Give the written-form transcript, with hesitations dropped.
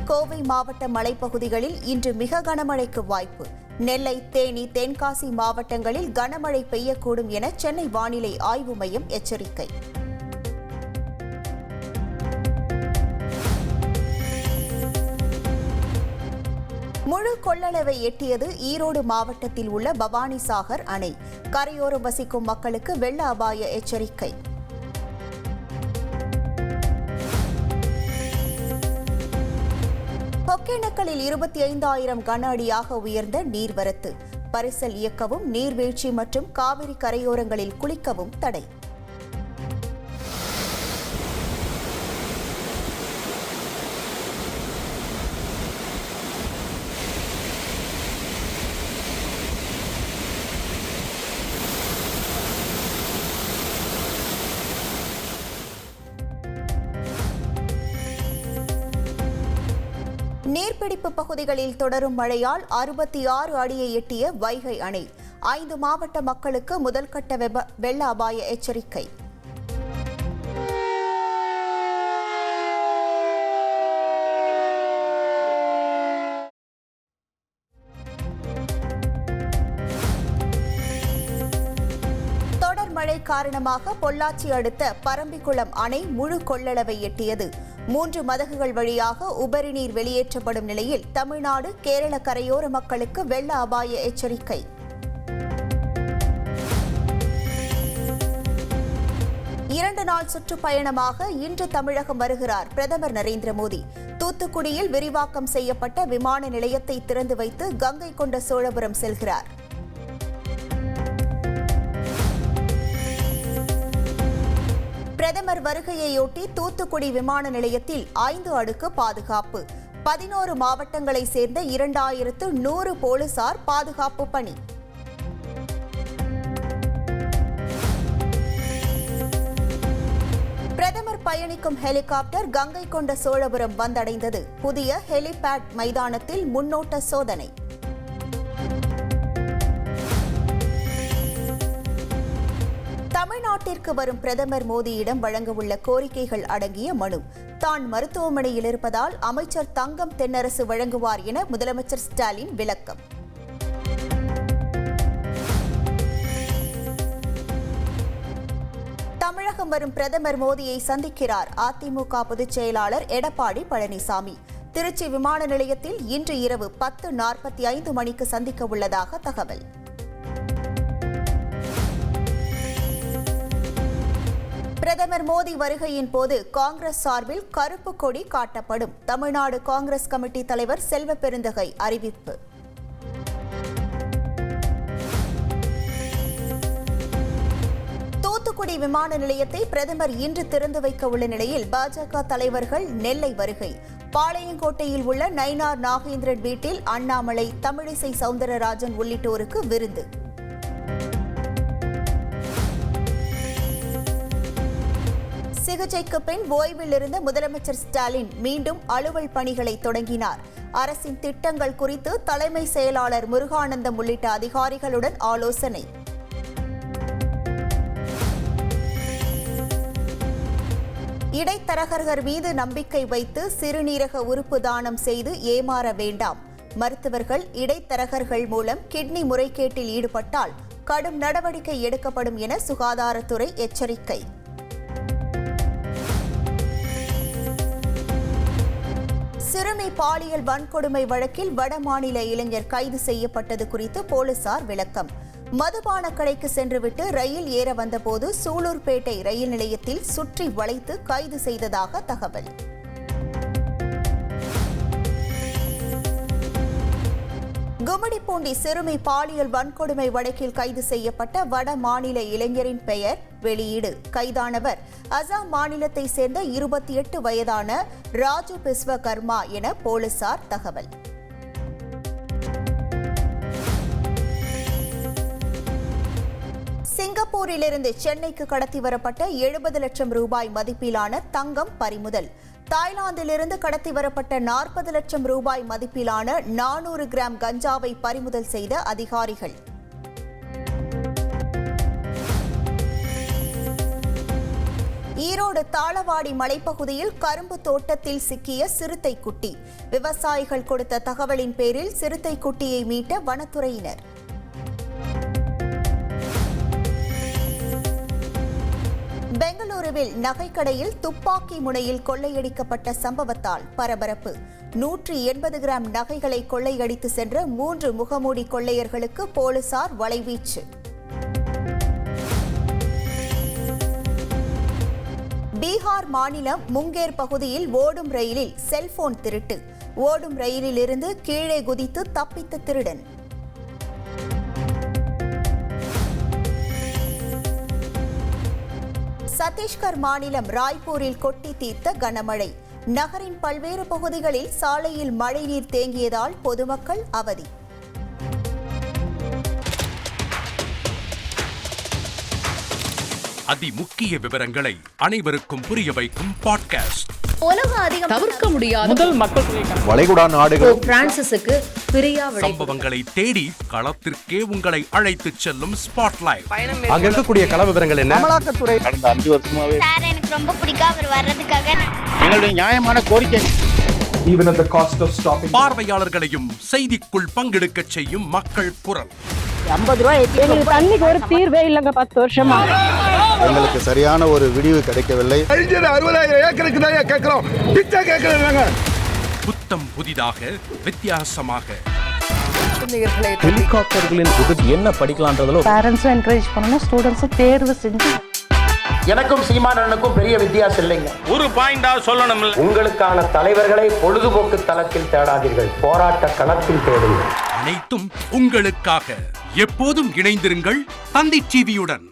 கோவை மாவட்ட மலைப்பகுதிகளில் இன்று மிக கனமழைக்கு வாய்ப்பு. நெல்லை, தேனி, தென்காசி மாவட்டங்களில் கனமழை பெய்யக்கூடும் என சென்னை வானிலை ஆய்வு மையம் எச்சரிக்கை. முழு கொள்ளளவை எட்டியது ஈரோடு மாவட்டத்தில் உள்ள பவானிசாகர் அணை. கரையோரம் வசிக்கும் மக்களுக்கு வெள்ள அபாய எச்சரிக்கை. ஒகேனக்கலில் 25,000 கன அடியாக உயர்ந்த நீர்வரத்து. பரிசல் இயக்கவும், நீர்வீழ்ச்சி மற்றும் காவிரி கரையோரங்களில் குளிக்கவும் தடை. நீர்பிடிப்பு பகுதிகளில் தொடரும் மழையால் 66 அடியை எட்டிய வைகை அணை. 5 மாவட்ட மக்களுக்கு முதல்கட்ட வெள்ள அபாய எச்சரிக்கை. தொடர் மழை காரணமாக பொள்ளாச்சி அடுத்த பரம்பிக்குளம் அணை முழு கொள்ளளவை எட்டியது. 3 மதகுகள் வழியாக உபரி நீர் வெளியேற்றப்படும் நிலையில் தமிழ்நாடு, கேரள கரையோர மக்களுக்கு வெள்ள அபாய எச்சரிக்கை. இரண்டு நாள் சுற்றுப்பயணமாக இன்று தமிழகம் வருகிறார் பிரதமர் நரேந்திர மோடி. தூத்துக்குடியில் விரிவாக்கம் செய்யப்பட்ட விமான நிலையத்தை திறந்து வைத்து கங்கை கொண்ட சோழபுரம் செல்கிறார். பிரதமர் வருகையையொட்டி தூத்துக்குடி விமான நிலையத்தில் 5 அடுக்கு பாதுகாப்பு. 11 மாவட்டங்களை சேர்ந்த 2100 போலீசார் பாதுகாப்பு பணி. பிரதமர் பயணிக்கும் ஹெலிகாப்டர் கங்கை கொண்ட சோழபுரம் வந்தடைந்தது. புதிய ஹெலிபேட் மைதானத்தில் முன்னோட்ட சோதனை. தமிழ்நாட்டிற்கு வரும் பிரதமர் மோடியிடம் வழங்கவுள்ள கோரிக்கைகள் அடங்கிய மனு. தான் மருத்துவமனையில் இருப்பதால் அமைச்சர் தங்கம் தென்னரசு வழங்குவார் என முதலமைச்சர் ஸ்டாலின் விளக்கம். தமிழகம் வரும் பிரதமர் மோடியை சந்திக்கிறார் அதிமுக பொதுச் செயலாளர் எடப்பாடி பழனிசாமி. திருச்சி விமான நிலையத்தில் இன்று இரவு 10:45 மணிக்கு சந்திக்க உள்ளதாக தகவல். பிரதமர் மோடி வருகையின் போது காங்கிரஸ் சார்பில் கருப்பு கொடி காட்டப்படும். தமிழ்நாடு காங்கிரஸ் கமிட்டி தலைவர் செல்வ பெருந்தகை அறிவிப்பு. தூத்துக்குடி விமான நிலையத்தை பிரதமர் இன்று திறந்து வைக்க உள்ள நிலையில் பாஜக தலைவர்கள் நெல்லை வருகை. பாளையங்கோட்டையில் உள்ள நயினார் நாகேந்திரன் வீட்டில் அண்ணாமலை, தமிழிசை சவுந்தரராஜன் உள்ளிட்டோருக்கு விருந்து. சிகிச்சைக்கு பின் ஓய்வில் இருந்த முதலமைச்சர் ஸ்டாலின் மீண்டும் அலுவல் பணிகளை தொடங்கினார். அரசின் திட்டங்கள் குறித்து தலைமை செயலாளர் முருகானந்தம் உள்ளிட்ட அதிகாரிகளுடன் ஆலோசனை. இடைத்தரகர்கள் மீது நம்பிக்கை வைத்து சிறுநீரக உறுப்பு தானம் செய்து ஏமாற வேண்டாம். மருத்துவர்கள் இடைத்தரகர்கள் மூலம் கிட்னி முறைகேட்டில் ஈடுபட்டால் கடும் நடவடிக்கை எடுக்கப்படும் என சுகாதாரத்துறை எச்சரிக்கை. சிறுமி பாலியல் வன்கொடுமை வழக்கில் வடமாநில இளைஞர் கைது செய்யப்பட்டது குறித்து போலீசார் விளக்கம். மதுபான கடைக்கு சென்றுவிட்டு ரயில் ஏற வந்தபோது சூலூர்பேட்டை ரயில் நிலையத்தில் சுற்றி வளைத்து கைது செய்ததாக தகவல். கும்மிடிப்பூண்டி சிறுமி பாலியல் வன்கொடுமை வழக்கில் கைது செய்யப்பட்ட வட மாநில இளைஞரின் பெயர் வெளியீடு. கைதானவர் அசாம் மாநிலத்தை சேர்ந்த 28 வயதான ராஜு பிஸ்வகர்மா என போலீசார் தகவல். சிங்கப்பூரிலிருந்து சென்னைக்கு கடத்தி வரப்பட்ட 70 லட்சம் ரூபாய் மதிப்பிலான தங்கம் பறிமுதல். தாய்லாந்திலிருந்து கடத்தி வரப்பட்ட 40 லட்சம் ரூபாய் மதிப்பிலான 400 கிராம் கஞ்சாவை பறிமுதல் செய்த அதிகாரிகள். ஈரோடு தாளவாடி மலைப்பகுதியில் கரும்பு தோட்டத்தில் சிக்கிய சிறுத்தை குட்டி. விவசாயிகள் கொடுத்த தகவலின் பேரில் சிறுத்தை குட்டியை மீட்ட வனத்துறையினர். பெங்களூருவில் நகைக்கடையில் துப்பாக்கி முனையில் கொள்ளையடிக்கப்பட்ட சம்பவத்தால் பரபரப்பு. 180 கிராம் நகைகளை கொள்ளையடித்து சென்ற 3 முகமூடி கொள்ளையர்களுக்கு போலீசார் வலைவீச்சு. பீகார் மாநிலம் முங்கேர் பகுதியில் ஓடும் ரயிலில் செல்போன் திருட்டு. ஓடும் ரயிலில் இருந்து கீழே குதித்து தப்பித்த திருடன். சத்தீஸ்கர் மாநிலம் ராய்ப்பூரில் கொட்டி தீர்த்த கனமழை. நகரின் பல்வேறு பகுதிகளில் சாலையில் மழைநீர் தேங்கியதால் பொதுமக்கள் அவதி. அதிமுக்கிய விவரங்களை அனைவருக்கும் புரிய வைக்கும் பாட்காஸ்ட். தவிர்க்க முடியாத முதல் மக்கள் வளைகுடா நாடுகள் பிரான்சிஸுக்கு பிரியா சம்பவங்களை தேடி களத்திற்கே உங்களை அழைத்துச் செல்லும் ஸ்பாட்லைட். அங்க இருக்கக்கூடிய கள விவரங்கள் என்ன? அமலாக்கத்துறை கடந்த 5 வருஷமாவே சார் எனக்கு ரொம்ப பிடிக்கும் அவர் வர்றதுக்காக எங்களுடைய நியாயமான கோரிக்கை. Even at the cost of stopping. பார்வையாளர்களையும் செய்திக்குள் பங்கெடுக்கச் செய்யும் மக்கள் குரல். 50 ரூபாய் எங்களுக்கு தண்ணிக்கு ஒரு தீர்வே இல்லைங்க 10 வருஷமா. எங்களுக்கு சரியான ஒரு விடிவு கிடைக்கவில்லை. 60,000 ஏக்கருக்கு தான் கேட்கிறோம், பிச்சை கேட்கறாங்க. புத்தம் புதிதாக வித்தியாசமாக ஹெலிகாப்டர்களின் உதவி என்ன படிக்கலான்றதுல பேரண்ட்ஸும் என்கரேஜ் பண்ணணும், ஸ்டூடெண்ட்ஸும் தேர்வு செஞ்சு. எனக்கும் சீமானனுக்கும் பெரிய வித்தியாசம் இல்லைங்க. ஒரு பாயிண்டா சொல்லணும். உங்களுக்கான தலைவர்களை பொழுதுபோக்கு தளத்தில் தேடாதீர்கள், போராட்ட களத்தில் தேடுங்கள். அனைத்தும் உங்களுக்காக. எப்போதும் இணைந்திருங்கள் தந்தி டிவியுடன்.